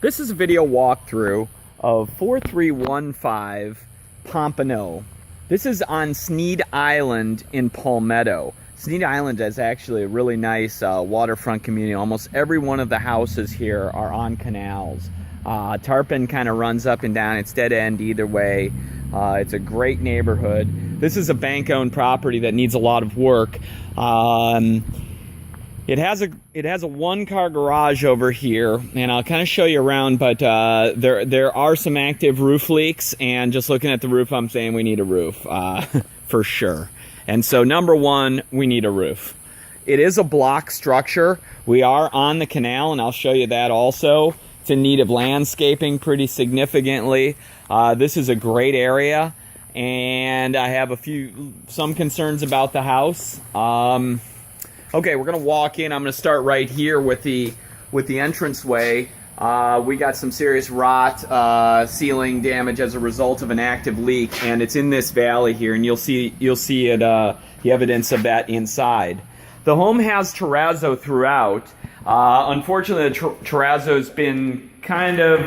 This is a video walkthrough of 4315 Pompano. This is on Snead Island in Palmetto. Snead Island is actually a really nice waterfront community. Almost every one of the houses here are on canals. Tarpon kind of runs up and down. It's dead end either way. It's a great neighborhood. This is a bank-owned property that needs a lot of work. It has a one-car garage over here, and I'll kind of show you around, but there are some active roof leaks, and just looking at the roof, I'm saying we need a roof, for sure. And so number one, we need a roof. It is a block structure. We are on the canal, and I'll show you that also. It's in need of landscaping pretty significantly. This is a great area, and I have some concerns about the house. Okay, we're gonna walk in. I'm gonna start right here with the entranceway. We got some serious rot, ceiling damage as a result of an active leak, and it's in this valley here, and you'll see it, the evidence of that inside. The home has terrazzo throughout. Unfortunately, the terrazzo's been kind of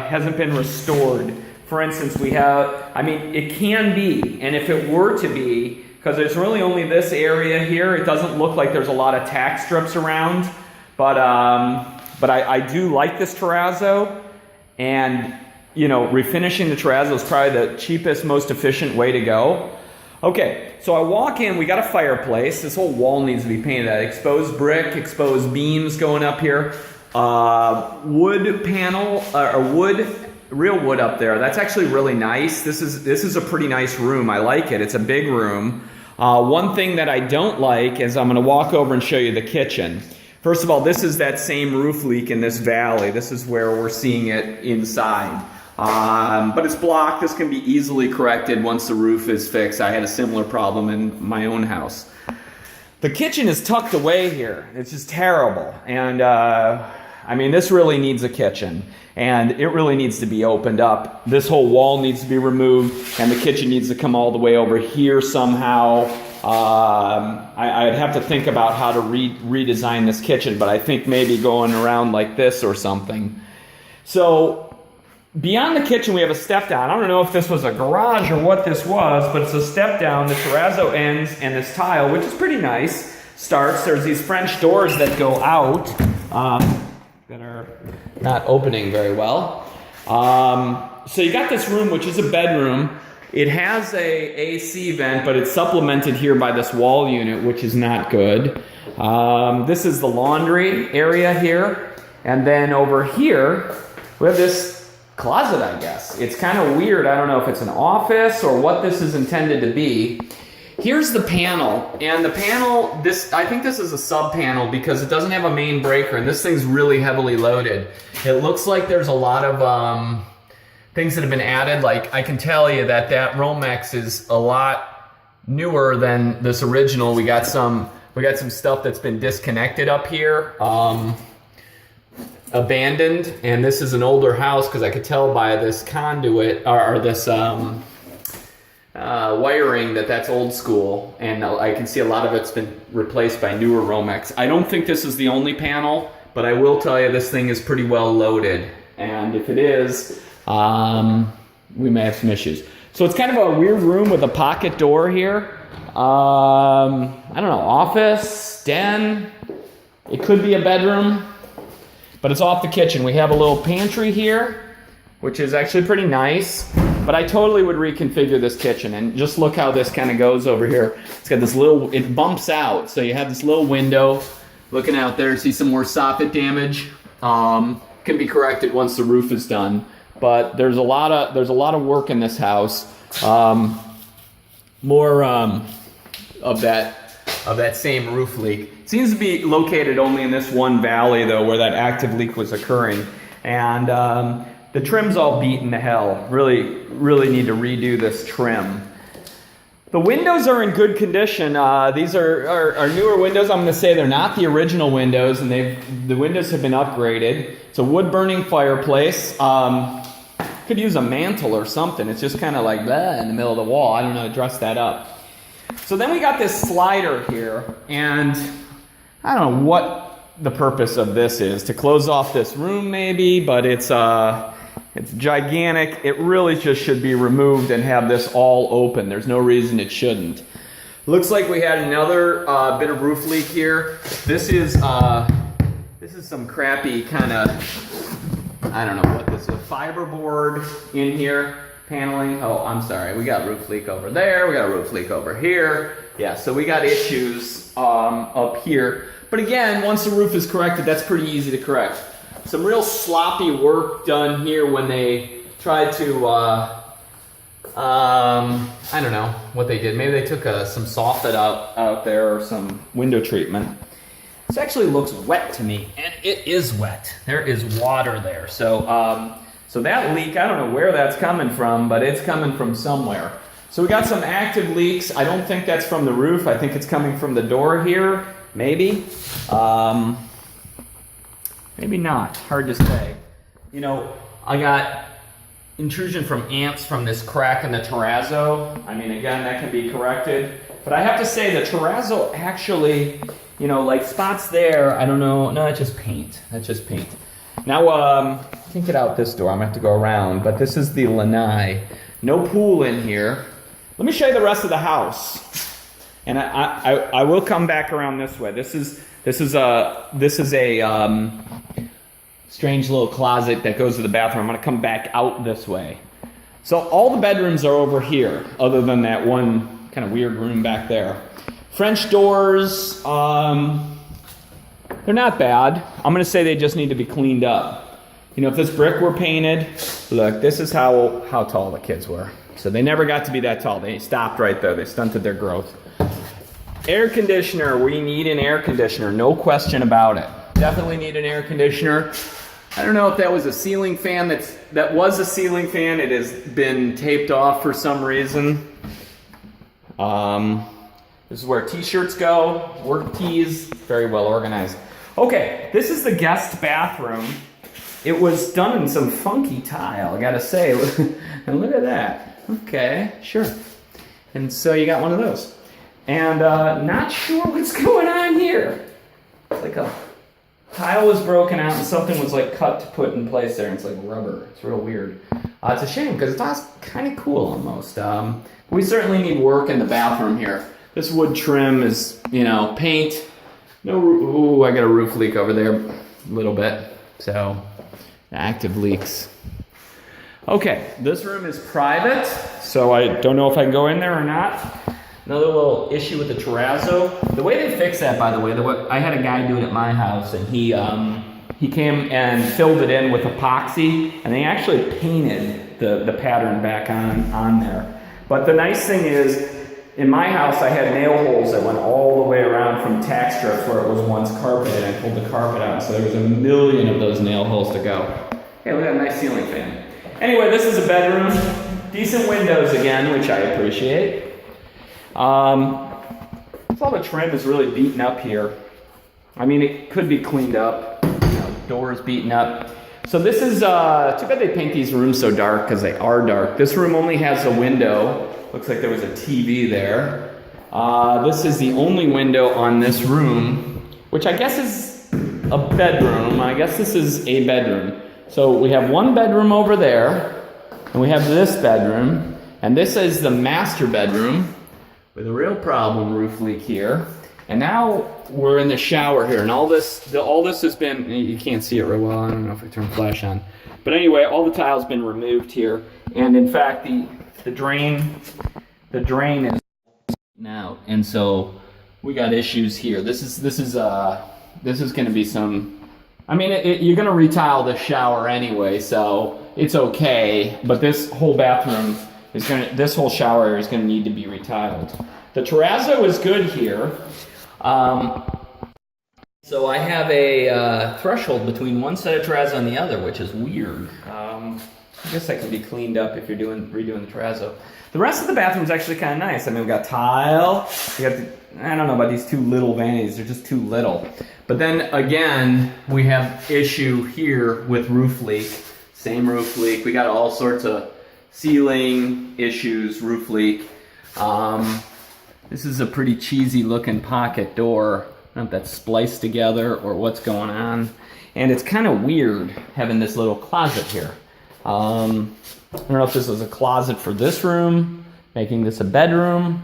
hasn't been restored. For instance, it can be, and if it were to be, because there's really only this area here. It doesn't look like there's a lot of tack strips around, but I do like this terrazzo, and refinishing the terrazzo is probably the cheapest, most efficient way to go. Okay, so I walk in. We got a fireplace. This whole wall needs to be painted. Exposed brick, exposed beams going up here. Wood panel or real wood up there. That's actually really nice. This is a pretty nice room. I like it. It's a big room. One thing that I don't like is I'm going to walk over and show you the kitchen. First of all, this is that same roof leak in this valley. This is where we're seeing it inside. But it's blocked. This can be easily corrected once the roof is fixed. I had a similar problem in my own house. The kitchen is tucked away here. It's just terrible. And this really needs a kitchen. And it really needs to be opened up. This whole wall needs to be removed, and the kitchen needs to come all the way over here somehow. I'd have to think about how to redesign this kitchen, but I think maybe going around like this or something. So beyond the kitchen, we have a step down. I don't know if this was a garage or what this was, but it's a step down. The terrazzo ends, and this tile, which is pretty nice, starts. There's these French doors that go out. That are not opening very well. So you got this room, which is a bedroom. It has a AC vent, but it's supplemented here by this wall unit, which is not good. This is the laundry area here. And then over here, we have this closet, I guess. It's kind of weird. I don't know if it's an office or what this is intended to be. Here's the panel, and the panel, I think this is a sub panel because it doesn't have a main breaker, and this thing's really heavily loaded. It looks like there's a lot of things that have been added. Like, I can tell you that Romex is a lot newer than this original. We got some stuff that's been disconnected up here, abandoned, and this is an older house because I could tell by this conduit or this wiring that's old school, and I can see a lot of it's been replaced by newer Romex. I don't think this is the only panel, but I will tell you this thing is pretty well loaded, and if it is, we may have some issues. So it's kind of a weird room with a pocket door here. I don't know, office, den, it could be a bedroom, but it's off the kitchen. We have a little pantry here, which is actually pretty nice. But I totally would reconfigure this kitchen, and just look how this kind of goes over here. It's got this it bumps out, so you have this little window looking out there. See some more soffit damage. Can be corrected once the roof is done. But there's a lot of work in this house. More of that same roof leak. It seems to be located only in this one valley though, where that active leak was occurring, and the trim's all beaten to hell. Really need to redo this trim. The windows are in good condition. These are newer windows. I'm going to say they're not the original windows, and the windows have been upgraded. It's a wood-burning fireplace. Could use a mantle or something. It's just kind of like that in the middle of the wall. I don't know how to dress that up. So then we got this slider here, and I don't know the purpose of this is to close off this room maybe, but it's gigantic. It really just should be removed and have this all open. There's no reason it shouldn't. Looks like we had another bit of roof leak here. This is some crappy kind of, I don't know what this is, fiberboard in here, paneling. Oh, I'm sorry, we got roof leak over there, we got a roof leak over here. Yeah, so we got issues up here. But again, once the roof is corrected, that's pretty easy to correct. Some real sloppy work done here when they tried to, I don't know what they did. Maybe they took some soffit out there or some window treatment. This actually looks wet to me, and it is wet. There is water there. So, so that leak, I don't know where that's coming from, but it's coming from somewhere. So we got some active leaks. I don't think that's from the roof. I think it's coming from the door here, maybe. Maybe not, hard to say. You know, I got intrusion from ants from this crack in the terrazzo. I mean, again, that can be corrected. But I have to say the terrazzo actually, you know, like spots there, I don't know, no, that's just paint. That's just paint. Now, I can't get out this door, I'm gonna have to go around, but this is the lanai. No pool in here. Let me show you the rest of the house. And I will come back around this way. This is a strange little closet that goes to the bathroom. I'm gonna come back out this way. So all the bedrooms are over here, other than that one kind of weird room back there. French doors, they're not bad. I'm gonna say they just need to be cleaned up. You know, if this brick were painted, look, this is how tall the kids were. So they never got to be that tall. They stopped right there. They stunted their growth. Air conditioner, we need an air conditioner, no question about it. Definitely need an air conditioner. I don't know if that was a ceiling fan. That was a ceiling fan. It has been taped off for some reason. This is where t-shirts go, work tees, very well organized. Okay, this is the guest bathroom. It was done in some funky tile, I gotta say. And look at that. Okay, sure. And so you got one of those. And not sure what's going on here. It's like a tile was broken out and something was like cut to put in place there, and it's like rubber. It's real weird. It's a shame because it's kind of cool almost. We certainly need work in the bathroom here. This wood trim is, you know, paint. No, ooh, I got a roof leak over there a little bit. So, active leaks. Okay, this room is private, so I don't know if I can go in there or not. Another little issue with the terrazzo. The way they fix that, by the way, I had a guy do it at my house, and he came and filled it in with epoxy, and they actually painted the pattern back on there. But the nice thing is, in my house, I had nail holes that went all the way around from tack strips where it was once carpeted. I pulled the carpet out, so there was a million of those nail holes to go. Hey, look at that nice ceiling fan. Anyway, this is a bedroom. Decent windows again, which I appreciate. All the trim is really beaten up here. I mean, it could be cleaned up. You know, doors beaten up. So this is, too bad they paint these rooms so dark, because they are dark. This room only has a window. Looks like there was a TV there. This is the only window on this room, which I guess is a bedroom. I guess this is a bedroom. So we have one bedroom over there, and we have this bedroom, and this is the master bedroom with a real problem, roof leak here. And now we're in the shower here, and all this has been, you can't see it real well, I don't know if I turn the flash on. But anyway, all the tile's been removed here, and in fact, the drain is out, and so we got issues here. This is going to be some. I mean, you're going to retile the shower anyway, so it's okay. But this whole bathroom this whole shower area is going to need to be retiled. The terrazzo is good here. So I have a threshold between one set of terrazzo and the other, which is weird. I guess that can be cleaned up if you're redoing the terrazzo. The rest of the bathroom is actually kind of nice. I mean, we got tile. We got I don't know about these two little vanities. They're just too little. But then again, we have issue here with roof leak. Same roof leak. We got all sorts of ceiling issues, roof leak. This is a pretty cheesy looking pocket door. don't know if that's spliced together or what's going on. And it's kind of weird having this little closet here. I don't know if this is a closet for this room, making this a bedroom,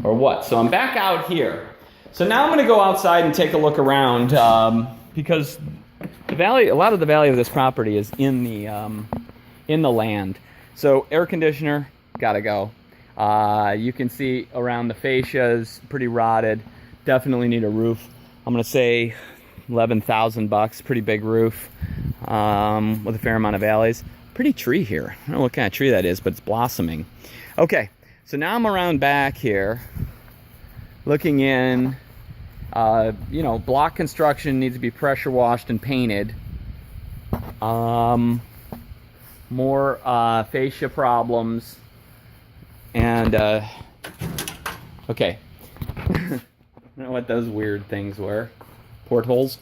or what. So I'm back out here. So now I'm going to go outside and take a look around because the valley, a lot of the value of this property is in the land. So air conditioner, gotta go. You can see around the fascias, pretty rotted. Definitely need a roof. I'm gonna say $11,000, pretty big roof with a fair amount of alleys. Pretty tree here. I don't know what kind of tree that is, but it's blossoming. Okay, so now I'm around back here, looking in. You know, block construction needs to be pressure washed and painted. More fascia problems. And, okay. I don't know what those weird things were. Portholes.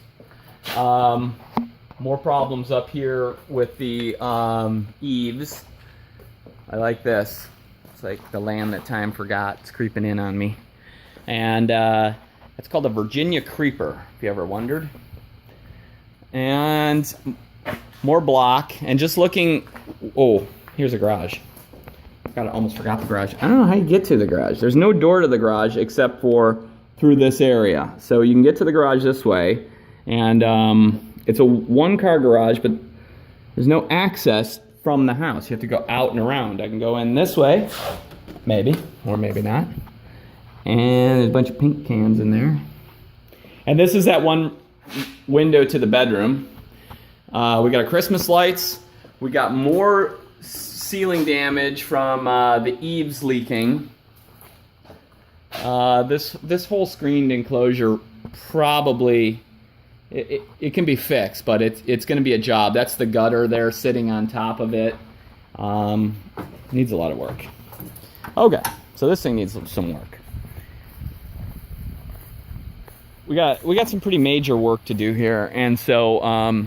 More problems up here with the eaves. I like this. It's like the land that time forgot. It's creeping in on me. And it's called a Virginia creeper, if you ever wondered. And more block. And just looking... Oh, here's a garage. Almost forgot the garage. I don't know how you get to the garage. There's no door to the garage except for through this area. So you can get to the garage this way. And it's a one-car garage, but there's no access from the house. You have to go out and around. I can go in this way, maybe, or maybe not. And there's a bunch of pink cans in there. And this is that one window to the bedroom. We got Christmas lights. We got more ceiling damage from the eaves leaking. This whole screened enclosure probably it can be fixed, but it's going to be a job. That's the gutter there sitting on top of it. Needs a lot of work. Okay, so this thing needs some work. We got some pretty major work to do here, and so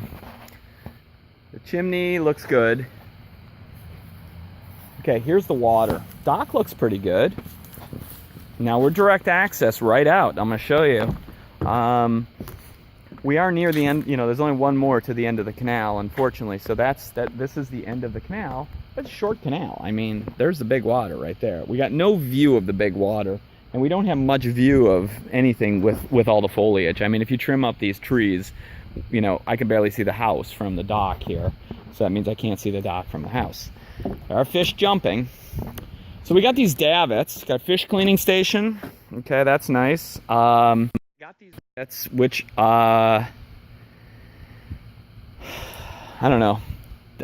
the chimney looks good. Okay, here's the water. Dock looks pretty good. Now we're direct access right out. I'm going to show you. We are near the end. You know, there's only one more to the end of the canal, unfortunately. So this is the end of the canal. It's a short canal. I mean, there's the big water right there. We got no view of the big water, and we don't have much view of anything with all the foliage. I mean, if you trim up these trees, you know, I can barely see the house from the dock here. So that means I can't see the dock from the house. There are fish jumping. So we got these davits. Got a fish cleaning station. Okay, that's nice. Got these davits, which I don't know.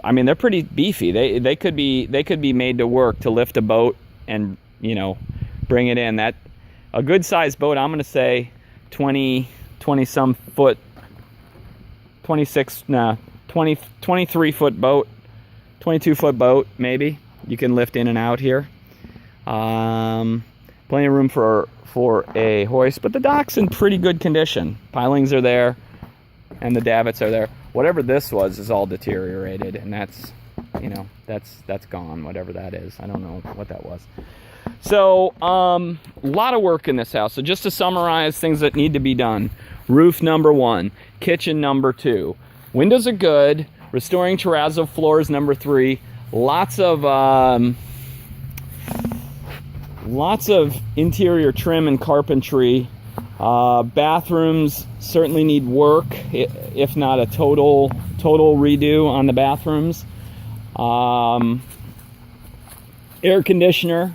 I mean, they're pretty beefy. They could be made to work to lift a boat and, you know, bring it in. That a good sized boat. I'm gonna say 20 some foot, 23 foot boat. 22-foot boat, maybe. You can lift in and out here. Plenty of room for a hoist, but the dock's in pretty good condition. Pilings are there, and the davits are there. Whatever this was is all deteriorated, and that's, you know, that's gone, whatever that is. I don't know what that was. So, a lot of work in this house. So just to summarize things that need to be done. Roof number 1, kitchen number 2. Windows are good. Restoring terrazzo floors number 3. Lots of interior trim and carpentry. Bathrooms certainly need work, if not a total redo on the bathrooms. Air conditioner.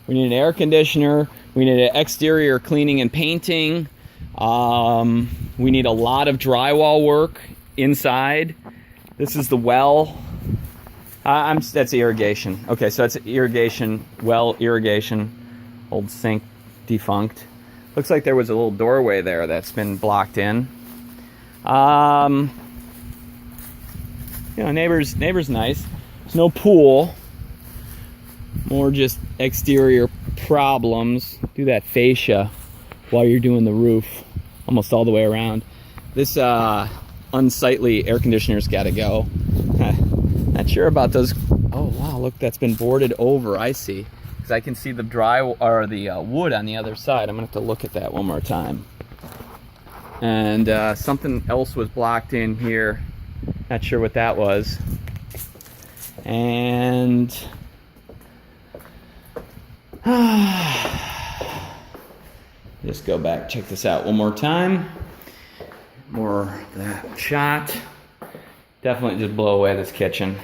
We need an air conditioner. We need an exterior cleaning and painting. We need a lot of drywall work inside. This is the well. That's irrigation. Okay, so that's irrigation, well irrigation. Old sink, defunct. Looks like there was a little doorway there that's been blocked in. You know, neighbor's nice. There's no pool. More just exterior problems. Do that fascia while you're doing the roof, almost all the way around. This unsightly air conditioner's got to go. Not sure about those. Oh wow, look, that's been boarded over. I see, because I can see the wood on the other side. I'm gonna have to look at that one more time. And something else was blocked in here. Not sure what that was. And just go back, check this out one more time. More of that shot. Definitely just blow away this kitchen.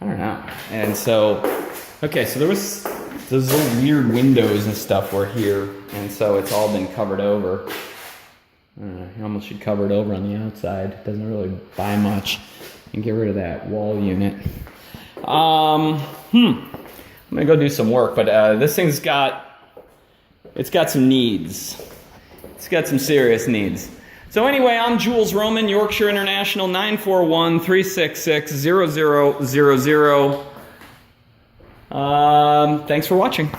I don't know. And so, okay, so there was those little weird windows and stuff were here, and so it's all been covered over. I don't know, you almost should cover it over on the outside. It doesn't really buy much. And get rid of that wall unit. I'm gonna go do some work, but this thing's got some needs. It's got some serious needs. So anyway, I'm Jules Roman, Yorkshire International, 941-366-0000. Thanks for watching.